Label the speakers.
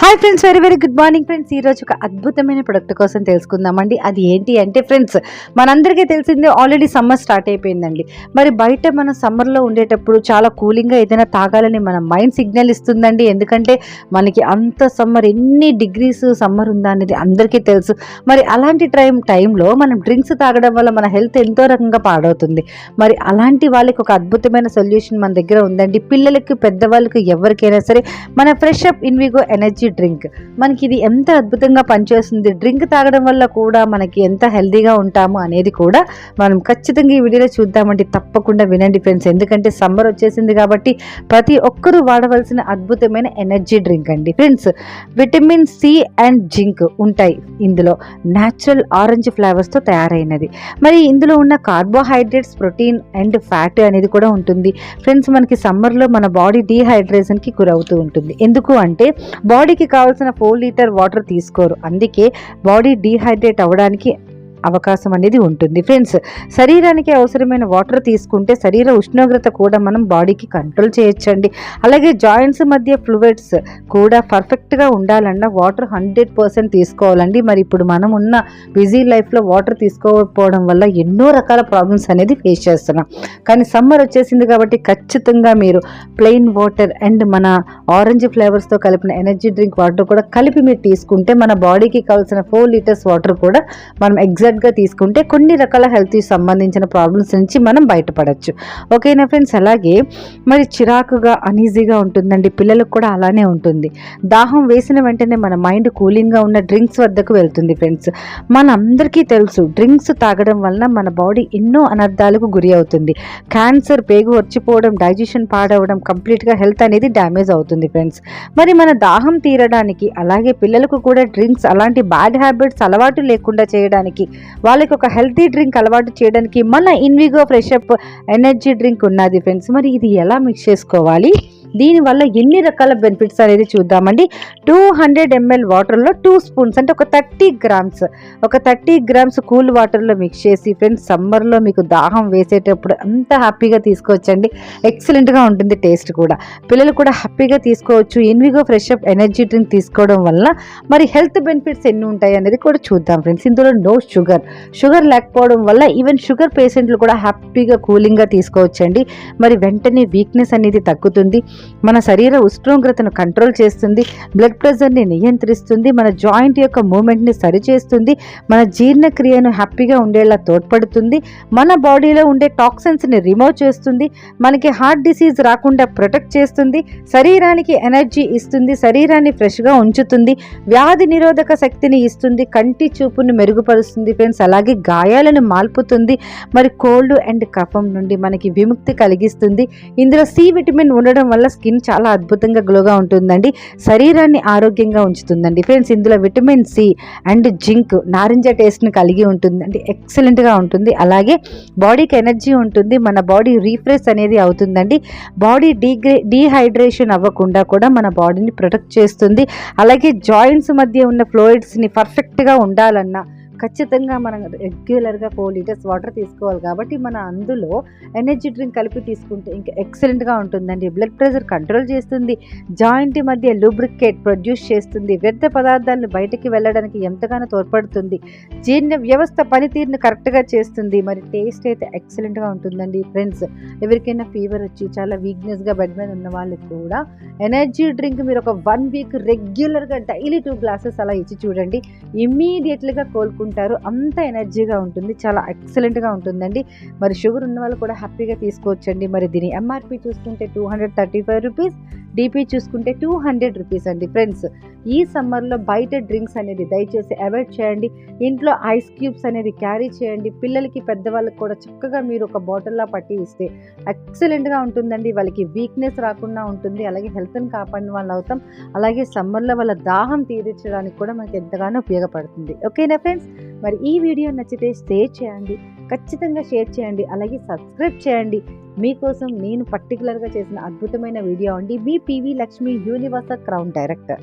Speaker 1: Hi friends, very very good morning friends. ఈరోజు ఒక అద్భుతమైన ప్రొడక్ట్ కోసం తెలుసుకుందామండి. అది ఏంటి అంటే ఫ్రెండ్స్, మనందరికీ తెలిసిందే ఆల్రెడీ సమ్మర్ స్టార్ట్ అయిపోయిందండి. మరి బయట మనం సమ్మర్లో ఉండేటప్పుడు చాలా కూలింగ్గా ఏదైనా తాగాలని మన మైండ్ సిగ్నల్ ఇస్తుందండి. ఎందుకంటే మనకి అంత సమ్మర్, ఎన్ని డిగ్రీస్ సమ్మర్ ఉందా అనేది అందరికీ తెలుసు. మరి అలాంటి టైంలో మనం డ్రింక్స్ తాగడం వల్ల మన హెల్త్ ఎంతో రకంగా పాడవుతుంది. మరి అలాంటి వాళ్ళకి ఒక అద్భుతమైన సొల్యూషన్ మన దగ్గర ఉందండి. పిల్లలకి, పెద్దవాళ్ళకి, ఎవరికైనా సరే మన fresh up Invigo energy drink మనకి ఇది ఎంత అద్భుతంగా పనిచేస్తుంది, డ్రింక్ తాగడం వల్ల కూడా మనకి ఎంత హెల్తీగా ఉంటాము అనేది కూడా మనం ఖచ్చితంగా ఈ వీడియోలో చూద్దామండి. తప్పకుండా వినండి ఫ్రెండ్స్, ఎందుకంటే సమ్మర్ వచ్చేసింది కాబట్టి ప్రతి ఒక్కరూ వాడవలసిన అద్భుతమైన ఎనర్జీ డ్రింక్ అండి friends. Vitamin C and zinc ఉంటాయి ఇందులో, న్యాచురల్ ఆరెంజ్ ఫ్లేవర్స్తో తయారైనది. మరి ఇందులో ఉన్న కార్బోహైడ్రేట్స్, ప్రోటీన్ అండ్ ఫ్యాట్ అనేది కూడా ఉంటుంది ఫ్రెండ్స్. మనకి సమ్మర్లో మన బాడీ డీహైడ్రేషన్కి గురవుతూ ఉంటుంది. ఎందుకు అంటే బాడీకి కావాల్సిన 4 లీటర్ వాటర్ తీసుకోరు, అందుకే బాడీ డీహైడ్రేట్ అవ్వడానికి అవకాశం అనేది ఉంటుంది ఫ్రెండ్స్. శరీరానికి అవసరమైన వాటర్ తీసుకుంటే శరీర ఉష్ణోగ్రత కూడా మనం బాడీకి కంట్రోల్ చేయొచ్చండి. అలాగే జాయింట్స్ మధ్య ఫ్లూయిడ్స్ కూడా పర్ఫెక్ట్గా ఉండాలన్నా వాటర్ 100% తీసుకోవాలండి. మరి ఇప్పుడు మనం ఉన్న బిజీ లైఫ్లో వాటర్ తీసుకోకపోవడం వల్ల ఎన్నో రకాల ప్రాబ్లమ్స్ అనేది ఫేస్ చేస్తున్నాం. కానీ సమ్మర్ వచ్చేసింది కాబట్టి ఖచ్చితంగా మీరు ప్లెయిన్ వాటర్ అండ్ మన ఆరెంజ్ ఫ్లేవర్స్తో కలిపిన ఎనర్జీ డ్రింక్ వాటర్ కూడా కలిపి మీరు తీసుకుంటే మన బాడీకి కావాల్సిన 4 లీటర్స్ వాటర్ కూడా మనం ఎగ్జాక్ట్గా తీసుకుంటే కొన్ని రకాల హెల్త్ సంబంధించిన ప్రాబ్లమ్స్ నుంచి మనం బయటపడవచ్చు. ఓకేనా ఫ్రెండ్స్. అలాగే మరి చిరాకుగా, అనీజీగా ఉంటుందండి, పిల్లలకు కూడా అలానే ఉంటుంది. దాహం వేసిన వెంటనే మన మైండ్ కూలింగ్గా ఉన్న డ్రింక్స్ వద్దకు వెళ్తుంది ఫ్రెండ్స్. మనందరికీ తెలుసు డ్రింక్స్ తాగడం వలన మన బాడీ ఎన్నో అనర్థాలకు గురి అవుతుంది. క్యాన్సర్, పేగు వచ్చిపోవడం, డైజెషన్ పాడవడం, కంప్లీట్గా హెల్త్ అనేది డ్యామేజ్ అవుతుంది ఫ్రెండ్స్. మరి మన దాహం తీరడానికి, అలాగే పిల్లలకు కూడా డ్రింక్స్ అలాంటి బ్యాడ్ హ్యాబిట్స్ అలవాటు లేకుండా చేయడానికి, వాళ్ళకి ఒక హెల్తీ డ్రింక్ అలవాటు చేయడానికి మన Invigo fresh up energy drink ఉన్నది ఫ్రెండ్స్. మరి ఇది ఎలా మిక్స్ చేసుకోవాలి, దీనివల్ల ఎన్ని రకాల బెనిఫిట్స్ అనేది చూద్దామండి. 200 ml వాటర్లో 2 స్పూన్స్ అంటే ఒక 30 గ్రామ్స్ కూల్ వాటర్లో మిక్స్ చేసి ఫ్రెండ్స్, సమ్మర్లో మీకు దాహం వేసేటప్పుడు అంత హ్యాపీగా తీసుకోవచ్చండి. ఎక్సలెంట్గా ఉంటుంది టేస్ట్ కూడా, పిల్లలు కూడా హ్యాపీగా తీసుకోవచ్చు. Invigo fresh up energy drink తీసుకోవడం వల్ల మరి హెల్త్ బెనిఫిట్స్ ఎన్ని ఉంటాయి అనేది కూడా చూద్దాం ఫ్రెండ్స్. ఇందులో నో షుగర్ లేకపోవడం వల్ల ఈవెన్ షుగర్ పేషెంట్లు కూడా హ్యాపీగా కూలింగ్గా తీసుకోవచ్చండి. మరి వెంటనే వీక్నెస్ అనేది తగ్గుతుంది, మన శరీర ఉష్ణోగ్రతను కంట్రోల్ చేస్తుంది, బ్లడ్ ప్రెషర్ని నియంత్రిస్తుంది, మన జాయింట్ యొక్క మూమెంట్ని సరిచేస్తుంది, మన జీర్ణక్రియను హ్యాపీగా ఉండేలా తోడ్పడుతుంది, మన బాడీలో ఉండే టాక్సిన్స్ని రిమూవ్ చేస్తుంది, మనకి హార్ట్ డిసీజ్ రాకుండా ప్రొటెక్ట్ చేస్తుంది, శరీరానికి ఎనర్జీ ఇస్తుంది, శరీరాన్ని ఫ్రెష్గా ఉంచుతుంది, వ్యాధి నిరోధక శక్తిని ఇస్తుంది, కంటి చూపును మెరుగుపరుస్తుంది ఫ్రెండ్స్. అలాగే గాయాలను మాల్పుతుంది, మరి కోల్డ్ అండ్ కఫం నుండి మనకి విముక్తి కలిగిస్తుంది. ఇందులో సి విటమిన్ ఉండడం వల్ల స్కిన్ చాలా అద్భుతంగా గ్లోగా ఉంటుందండి, శరీరాన్ని ఆరోగ్యంగా ఉంచుతుందండి ఫ్రెండ్స్. ఇందులో విటమిన్ సి అండ్ జింక్ నారింజ టేస్ట్ని కలిగి ఉంటుందండి, ఎక్సలెంట్గా ఉంటుంది. అలాగే బాడీకి ఎనర్జీ ఉంటుంది, మన బాడీ రీఫ్రెష్ అనేది అవుతుందండి, బాడీ డీహైడ్రేషన్ అవ్వకుండా కూడా మన బాడీని ప్రొటెక్ట్ చేస్తుంది. అలాగే జాయింట్స్ మధ్య ఉన్న ఫ్లూయిడ్స్ని పర్ఫెక్ట్గా ఉండాలన్నా ఖచ్చితంగా మనం రెగ్యులర్గా 4 లీటర్స్ వాటర్ తీసుకోవాలి. కాబట్టి మన అందులో ఎనర్జీ డ్రింక్ కలిపి తీసుకుంటే ఇంకా ఎక్సలెంట్గా ఉంటుందండి. బ్లడ్ ప్రెషర్ కంట్రోల్ చేస్తుంది, జాయింట్ మధ్య లూబ్రికేట్ ప్రొడ్యూస్ చేస్తుంది, వ్యర్థ పదార్థాలను బయటికి వెళ్ళడానికి ఎంతగానో తోడ్పడుతుంది, జీర్ణ వ్యవస్థ పనితీరును కరెక్ట్గా చేస్తుంది. మరి టేస్ట్ అయితే ఎక్సలెంట్గా ఉంటుందండి ఫ్రెండ్స్. ఎవరికైనా ఫీవర్ వచ్చి చాలా వీక్నెస్గా బెడ్ మీద ఉన్న వాళ్ళకి కూడా ఎనర్జీ డ్రింక్ మీరు ఒక 1 వీక్ రెగ్యులర్గా డైలీ 2 గ్లాసెస్ అలా ఇచ్చి చూడండి, ఇమ్మీడియట్లీగా కోలుకుంటారు. అంత ఎనర్జీగా ఉంటుంది, చాలా ఎక్సలెంట్గా ఉంటుందండి. మరి షుగర్ ఉన్న వాళ్ళు కూడా హ్యాపీగా తీసుకోవచ్చండి. మరి దీని ఎంఆర్పి చూసుకుంటే 235 రూపీస్, డిపి చూసుకుంటే 200 రూపీస్ అండి ఫ్రెండ్స్. ఈ సమ్మర్లో బయట డ్రింక్స్ అనేది దయచేసి అవాయిడ్ చేయండి. ఇంట్లో ఐస్ క్యూబ్స్ అనేది క్యారీ చేయండి. పిల్లలకి, పెద్దవాళ్ళకి కూడా చక్కగా మీరు ఒక బాటిల్లో పట్టి ఇస్తే ఎక్సలెంట్గా ఉంటుందండి. వాళ్ళకి వీక్నెస్ రాకుండా ఉంటుంది, అలాగే హెల్త్ని కాపాడిన వాళ్ళు అవుతాం. అలాగే సమ్మర్లో వాళ్ళ దాహం తీర్చడానికి కూడా మనకి ఎంతగానో ఉపయోగపడుతుంది. ఓకేనా ఫ్రెండ్స్. మరి ఈ వీడియో నచ్చితే షేర్ చేయండి, ఖచ్చితంగా షేర్ చేయండి, అలాగే సబ్స్క్రైబ్ చేయండి. మీకోసం నేను పర్టికులర్గా చేసిన అద్భుతమైన వీడియో అండి. మీ P V Lakshmi, Universal Crown director.